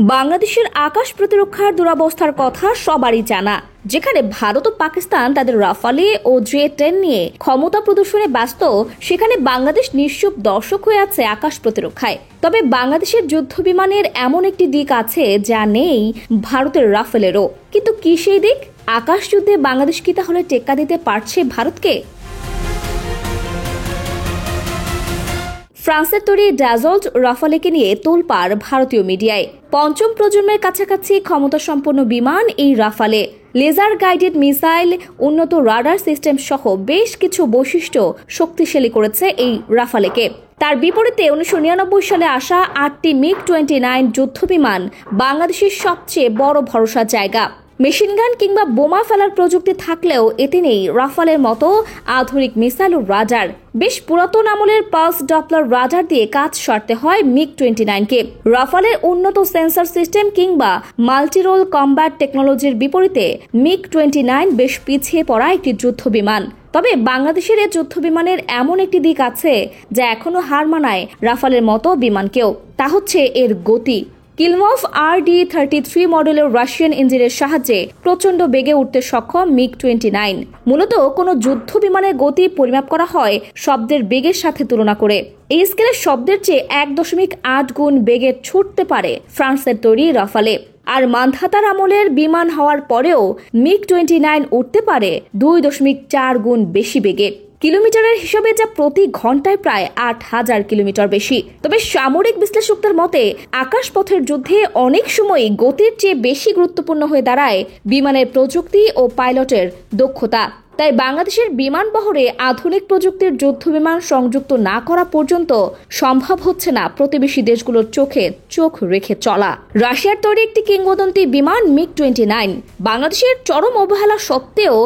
বাংলাদেশের আকাশ প্রতিরক্ষার দুরবস্থার কথা সবারই জানা। যেখানে ভারত ও পাকিস্তান তাদের রাফালে ও J-10 নিয়ে ক্ষমতা প্রদর্শনে ব্যস্ত, সেখানে বাংলাদেশ নিশ্চুপ দর্শক হয়ে আছে আকাশ প্রতিরক্ষায়। তবে বাংলাদেশের যুদ্ধ বিমানের এমন একটি দিক আছে যা নেই ভারতের রাফেলেরও। কিন্তু কি সেই দিক? আকাশ যুদ্ধে বাংলাদেশ কি তাহলে টেক্কা দিতে পারছে ভারতকে? ফ্রান্সের তৈরি ড্যাজল্ট রাফালেকে নিয়ে তোলপাড় ভারতীয় মিডিয়ায়। পঞ্চম প্রজন্মের কাছাকাছি ক্ষমতাসম্পন্ন বিমান এই রাফালে। লেজার গাইডেড মিসাইল, উন্নত রাডার সিস্টেম সহ বেশ কিছু বৈশিষ্ট্য শক্তিশালী করেছে এই রাফালেকে। তার বিপরীতে 1999 সালে আসা 8টি MiG-29 যুদ্ধ বিমান বাংলাদেশের সবচেয়ে বড় ভরসার জায়গা। মেশিনগান কিংবা বোমা ফেলার প্রযুক্তি থাকলেও এতে নেই রাফালের মতো আধুনিক মিসাইল ও রাডার। বেশ পুরাতন আমলের পালস ডপলার রাডার দিয়ে কাজ সারতে হয় MiG-29কে। রাফালের উন্নত সেন্সর সিস্টেম কিংবা মাল্টিরোল কমব্যাট টেকনোলজির বিপরীতে MiG-29 বেশ পিছিয়ে পড়া একটি যুদ্ধ বিমান। তবে বাংলাদেশের এই যুদ্ধ বিমানের এমন একটি দিক আছে যা এখনো হার মানায় রাফালের মতো বিমানকেও। তা হচ্ছে এর গতি। কিলমভ RD-33 মডেলের রাশিয়ান ইঞ্জিনের সাহায্যে প্রচণ্ড বেগে উঠতে সক্ষম MiG-29। মূলত কোনো যুদ্ধ বিমানের গতি পরিমাপ করা হয় শব্দের বেগের সাথে তুলনা করে। এই স্কেলে শব্দের চেয়ে 1.8 গুণ বেগে ছুটতে পারে ফ্রান্সের তৈরি রাফালে। আর মানধাতার আমলের বিমান হওয়ার পরেও MiG-29 উঠতে পারে 2.4 গুণ বেশি বেগে। কিলোমিটারের হিসাবে যা প্রতি ঘন্টায় প্রায় 8000 কিলোমিটার বেশি। তবে সামরিক বিশ্লেষকদের মতে আকাশপথের যুদ্ধে অনেক সময় গতির চেয়ে বেশি গুরুত্বপূর্ণ হয়ে দাঁড়ায় বিমানের প্রযুক্তি ও পাইলটের দক্ষতা। তাই বাংলাদেশের বিমান বহরে আধুনিক প্রযুক্তির যুদ্ধ বিমান সংযুক্ত না করা পর্যন্ত সম্ভব হচ্ছে না প্রতিবেশী দেশগুলোর চোখে চোখ রেখে চলা। রাশিয়ার তৈরি একটি কিংবদন্তি বিমান MiG-29 বাংলাদেশের চরম অবহেলা সত্ত্বেও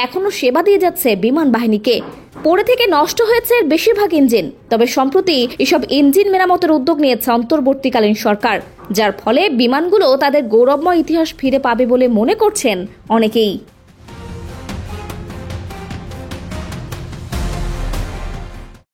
এখনো সেবা দিয়ে যাচ্ছে বিমান বাহিনীকে। পড়ে থেকে নষ্ট হয়েছে বেশিরভাগ ইঞ্জিন। তবে সম্প্রতি এসব ইঞ্জিন মেরামতের উদ্যোগ নিয়েছে অন্তর্বর্তীকালীন সরকার, যার ফলে বিমানগুলো তাদের গৌরবময় ইতিহাস ফিরে পাবে বলে মনে করছেন অনেকেই।